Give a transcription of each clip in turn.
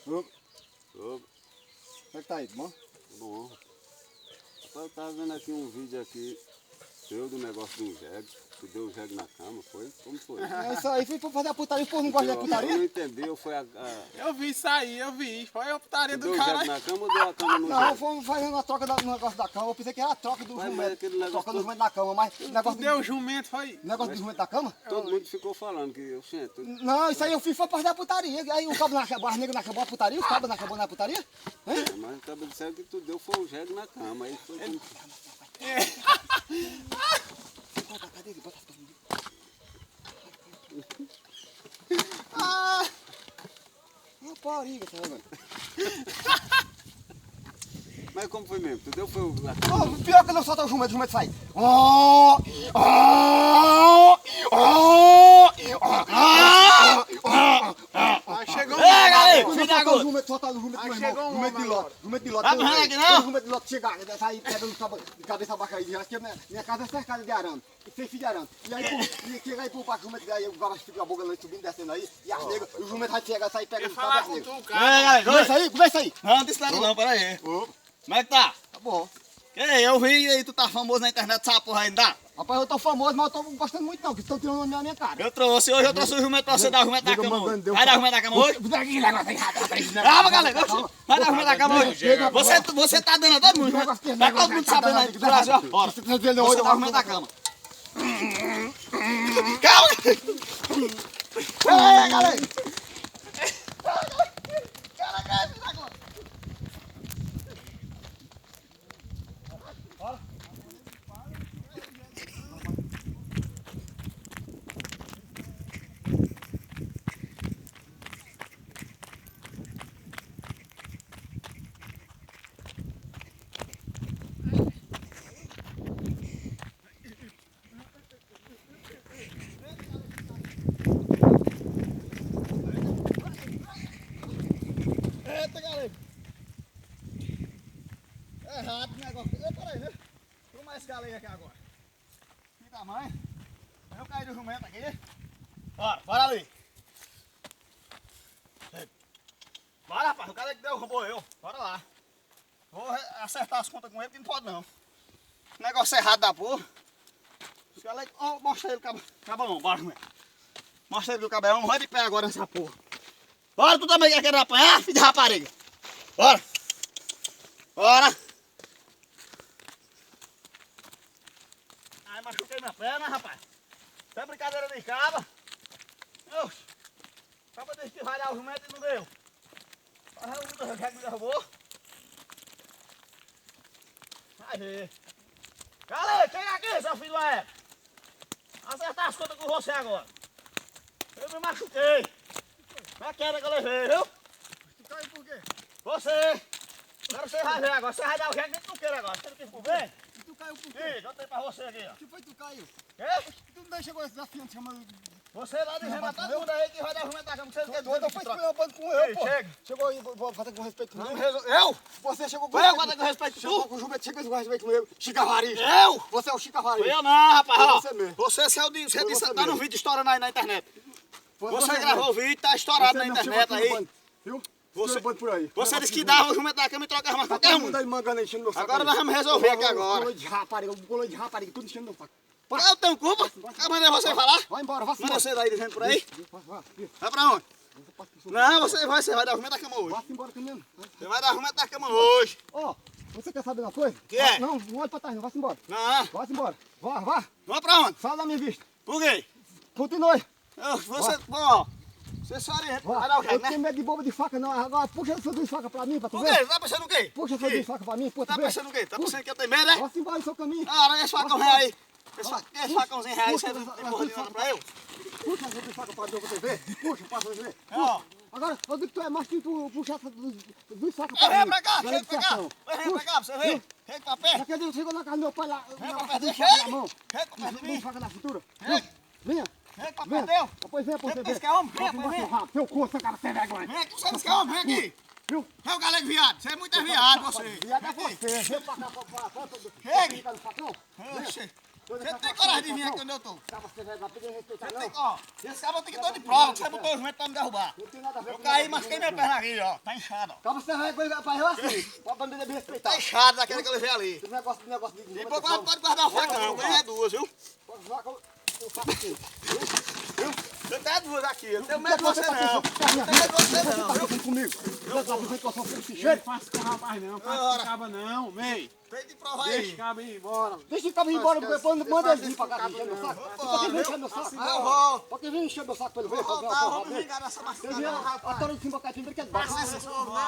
Ô, Ô, como é que tá aí, bom? bom. Rapaz, eu tava vendo aqui um vídeo aqui, seu do negócio do jegue. Tu deu o jegue na cama, foi? Como foi? É isso aí, fui pra fazer a putaria, o povo não gosta de Eu putaria? não entendi, ou foi Eu vi isso aí, eu vi. Foi a putaria Tu do deu o jegue cara. na cama ou deu a cama no Não, jegue? fomos fazendo a troca do negócio da cama, eu pensei que era a troca do Mas jumento, aquele negócio troca do todo- jumento da cama, mas Tu negócio, deu o jumento, foi. negócio do jumento da cama? Todo mundo ficou falando que, gente, Não, isso aí eu fiz foi pra fazer a putaria, aí o cabo não acabou, as negras não acabou a putaria, os cabos não acabou na putaria? Hein? mas acaba disseram que tu deu foi o jegue na cama. Aí foi como- Bota a cadeira, bota a cadeira. Ah! Uma pariga, tá vendo? Mas como foi mesmo? Tu deu foi o... Oh, pior que não solta o jumento sai. Oh, oh, oh, Aí chegou um galera, homem. solta o jumento, Aí meu chegou irmão. um Jumento de homem lote, jumento de lote. Tá vendo aqui, não? Jumento de lote chegar, sai pegando de cabeça abaixo aí. Acho que minha casa é cercada de arame, sem fio de arame. E aí, chega aí pro parque, o jumento, aí o cara fica a boca subindo, descendo aí. E as negras, o jumento vai chegar, sai Quer pegando de falar cabeça com negras. tu, cara? galera, Começa aí, começa aí. não disse nada não, peraí. Como é que tá? Tá bom. Eu vi aí, tu tá famoso na internet, essa porra aí, não tá? Rapaz, eu tô famoso, mas eu tô gostando muito não, que estão tirando a minha cara. Eu trouxe o jumento pra você dar o jumento da Diga, cama mandando, hoje. deu Vai dar o calma. jumento da cama hoje? Daqui, negócio aí, rapaz. Calma, galera. Vai dar o jumento da cama hoje. Chega, Você tá dando a todo mundo. Negócio que- Vai todo mundo sabendo aí do Brasil afora. Você tá dizendo Você hoje, dá o jumento da cama. Calma. Pera aí, galera. Eita, galera. É rápido o negócio. Pera aí, né? Vamos mais galera aqui agora. Que tamanho? Eu caí do jumento aqui. Bora ali. Bora, rapaz. O cara que deu roubou eu. Bora lá. Vou acertar as contas com ele, que não pode não. Negócio errado da porra. Os caras... Ó, mostra ele, cabão. Bora, jumento. Mostra ele que o cabelão não vai de pé agora nessa porra. Bora, tu também quer querer apanhar, filho de rapariga. Bora. Bora. Ai, machuquei minha perna, rapaz. Isso é brincadeira de caba. Oxi. Acaba de estirralhar o jumento e não deu. Olha o que me derrubou. Vai ver. Galera, chega aqui, seu filho da égua. Acertar as contas com você agora. Eu me machuquei. Na queda que eu levei, viu? Tu caiu por quê? Você. Agora você vai ver agora. Você vai dar o jegue dentro do queiro agora. Você não quis por ver? Tu caiu por quê? Ih, já tem pra você aqui, ó. Que foi que tu caiu? Quê? Tu não chegou desafiando, chamando... Você lá dizendo a todo mundo aí que vai dar o jumento da cama. Você não quer dizer Doido, que foi troca. esculhambando com Ei, eu, pô. chega. Chegou aí, vou fazer com respeito Não comigo. Eu? Você chegou com Foi eu guarda com respeito Chegou tu? com o jumento, chega com respeito comigo. Chicavari. Eu? Você é o Foi Chicavari. eu não, rapaz. Foi Ó. você mesmo. Você saiu de... Você Foi disse, você tá no mesmo. vídeo estourando aí na internet. Foi Você mesmo. gravou o vídeo, tá estourado Você na mesmo internet chegou aí. esculhambando, viu? Você- Esculhambando por aí. Você disse que dava o jumento da cama e trocava mais Tá qualquer todo um. mundo aí mangando, enchendo meu saco. Agora aí. nós vamos resolver aqui agora. Colou de rapariga, tudo enchendo meu saco. Eu tenho culpa? Mandei você falar? Vai embora, vai Manda embora. você daí dizendo por aí. Vai Vai pra onde? Não, você vai dar o jumento da cama hoje. Vai embora caminhando. Você vai dar o jumento da cama hoje. Ó, você quer saber uma coisa? Que é? Não, não olha pra trás, não. Vai embora. Não, Vai embora. Vá. vamos pra onde? Sai da minha vista. Por quê? Continue. Você, bom, você só orienta. Vai dar o Eu jeito, né? tenho medo de boba de faca, não. Agora puxa essa duas facas pra mim, pra tu Por quê? ver. Tá pensando o quê? Puxa essa duas facas pra mim, pô, tu Tá ver. pensando o quê? Tá pensando que eu tenho medo, né? Vai embora no seu caminho. Ah, olha esse facão ré aí. Esse facãozinho ré aí, Puxa, você puxa, tem porra nenhuma pra eu? Puxa essa duas facas pra você ver. Puxa, pra você ver. Ó. Agora, eu digo que tu é mais que tu puxar essa duas facas Vem pra mim. pra cá, Não é chega pra cá. educação. Vem pra cá pra você ver. Chega pra perto. Naquele dia chegou na casa do meu pai lá, Vem pra com perto duas dele. facas na mão. Chega pra perto de Duas mim. facas na cintura. Chega. Venha. Chega pra Venha. perto dele. Depois venha pra você Vem, ver. esse que é homem. Vem, Vai rapaz, embora, vem. seu rabo, seu cu, cara, sem vergonha. Vem aqui, você disse que é homem, vem aqui. Viu? É o galego viado. Você é muito viado, você. Viado é Vem aqui. você. Vem pra cá, pra Chega. ficar no facão. Oxe. Você tem coragem de vir aqui onde eu tô? Cabo sem vergonha, tem que respeitar, Você não. tem, ó, esse cara tem que dar de prova, que você botou o jumento pra me derrubar. Não tem nada a ver Eu com caí, isso. masquei minha perna aqui, ó. Tá inchado, ó. Cabo sem vergonha, pai, eu assim. Pra bandeira me respeitar. Tá inchado daquele que eu levei ali. Esse negócio de E depois não pode guardar a faca, não. Ganha duas, viu? Pode falar com o faco aqui. Você tem duas aqui. Eu não tenho O que medo de você, não. Eu não tenho medo de você, não, viu? Vem comigo. Eu tô fazendo situação sem Não ficheiro. faça com o rapaz não, faça com o caba não, mei. Tem de provar Deixa o aí. caba ir embora. Deixa o cabo ir embora, depois manda ele vir pra cá encher meu saco. Vou Pra que vem embora, encher meu saco? Ah, eu volto. Pra que vem encher meu saco pra ele ver? Vou voltar, vamos vingar nessa Você machucada. viu não, a rapaz. tora de cima pra cá, tem que é baixo.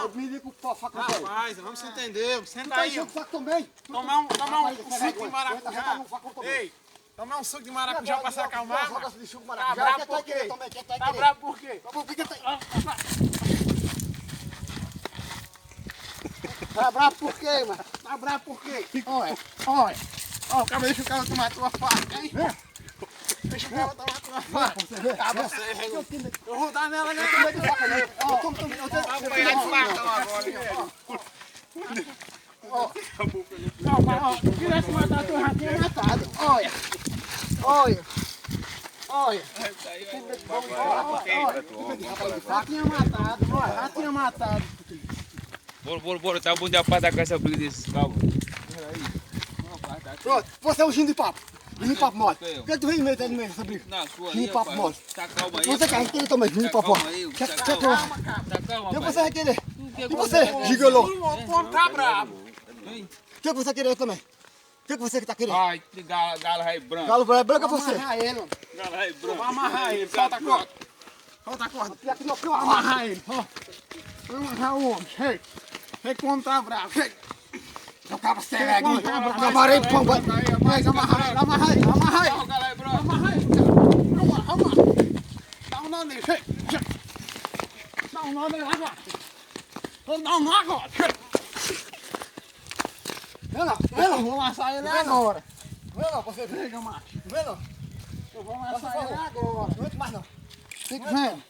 Eu me ligo com a faca no pé. Rapaz, vamos se entender. Senta Tá aí. enchendo o saco também. Tomar um Rapaz, suco sem de vergonha. maracujá. Tá no facão também. Ei, tomar um suco de maracujá pra se acalmar. Joga mano. de suco Tá maracujá. bravo Quer por querer quê? também, quer Tá querer. bravo por quê? Tá bravo por quê, mano? Tá bravo por quê? Olha, olha. Ó, deixa o cara tomar tua faca, hein? Deixa o cara tomar tua faca. Você vê? Tá você, eu vou dar nela, né? Eu tô de faca, né? Eu tô Apanhar de facão agora, hein? Ó, se quisesse matar teu ratinho, matado. Olha. Olha. Olha. Ratinho matado, ó, ratinho matado. Bora, tá bom de apagar com essa briga desses cabos. Pronto, você é o gin de papo. Gin de papo mole. Eu. Por que tu vem metendo no meio dessa briga? Na sua Gin de aí, papo rapaz. mole. Tá calma aí. Você quer querer também, gin de papo calma mole. aí, Quer tá quer calma. tomar? Tá calma, O que rapaz. você vai querer? que E você, gigolô? O homem tá bravo. Hein? O que você querer também? O que você tá querendo? Ai, que galo rei branco. Galo branco é você. Amarrar ele, mano. Galo rei branco. Vou amarrar ele, solta a corda. Solta a corda. Aqui não, aqui não. Amarrar ele, ó. Amarrar o homem, ei. Ei, como tá bravo. Ei, Eu tava sem como vergonha. tá bravo. Amarrei, pão, vai. Mas amarrar ele, amarrar ele, amarrar ele. Ó, galo rei branco. Amarra ele, cara. Amarra. Dá um nó nele, ei. Dá um nó nele agora. Vou dar um nó agora. Vem lá, Eu vou laçar ele agora. Vem lá, você vem. Pega, macho. Vem lá. Eu vou laçar ele agora. Não entra mais não. Fica vendo.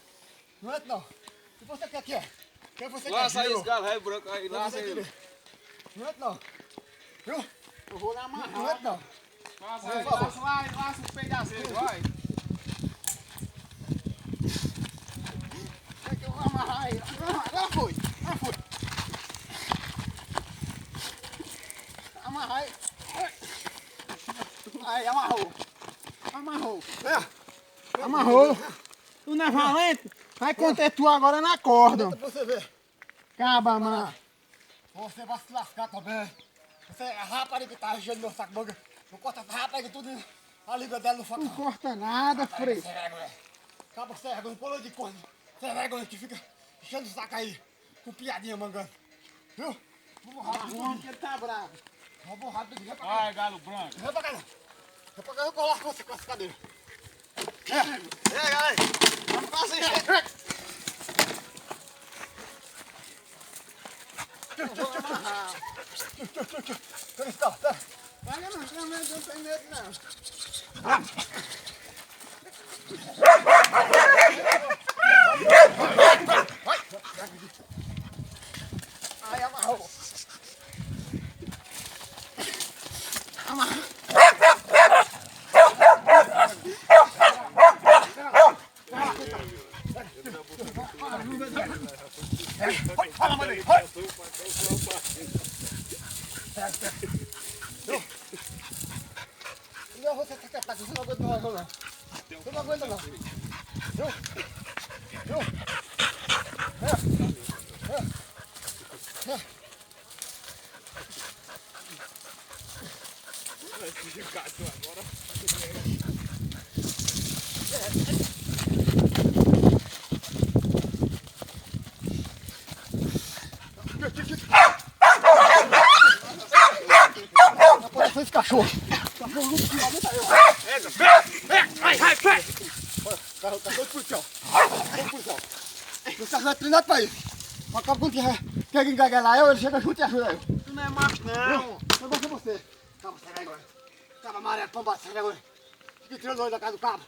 Não entra não. O que você quer aqui, ó? O que você quer? Laça aí Giro. esse galo rei branco aí, O que laça você ele. quer? Não entra não. Viu? Eu vou lhe Não amarrar. entra não. Laça ele, laça lá, laça os pedacinhos, vai. É que eu vou amarrar ele. Agora foi, agora foi. Amarrar ele. Aí, amarrou. Amarrou. Amarrou. Tu não é valente? Vai conter tu agora na corda. Pra você ver. Caba, mano. Você vai se lascar também. Você é a rapariga que tá regiando meu saco, boga. Eu corto essa rapariga tudo a língua dela no Não facão. corta nada, Frei. Sem vergonha. Acaba sem vergonha, pulou de corno. Sem vergonha que fica enchendo o saco aí. Com piadinha mangando. Viu? Vou borrar O tudo. homem que ele tá bravo. Vou borrar tudo. Vem pra cá. Vai, galo branco. Vem pra cá não. Vem pra cá, eu coloco você com essa cadeira. E aí, galera? Vamos fazer isso. Pera esse carro, pera. Pega não, não tem medo não. Aí amarrou. Fala, mãe. Não, você tá quieto, você não aguenta não, não. Você não aguenta não. Viu? Viu? Apareceu esse cachorro. Cachorro não precisa, aguenta eu. Cara, tá doido policial. Doido policial. Esse cachorro é treinado pra isso. Acaba quando quer engagar eu, ele chega junto e ajuda eu. Tu não é macho não. Eu gosto de você. Cabo, sem vergonha. Cabo amarelo, pomba, sem vergonha. Fica tirando o olho da casa do cabo.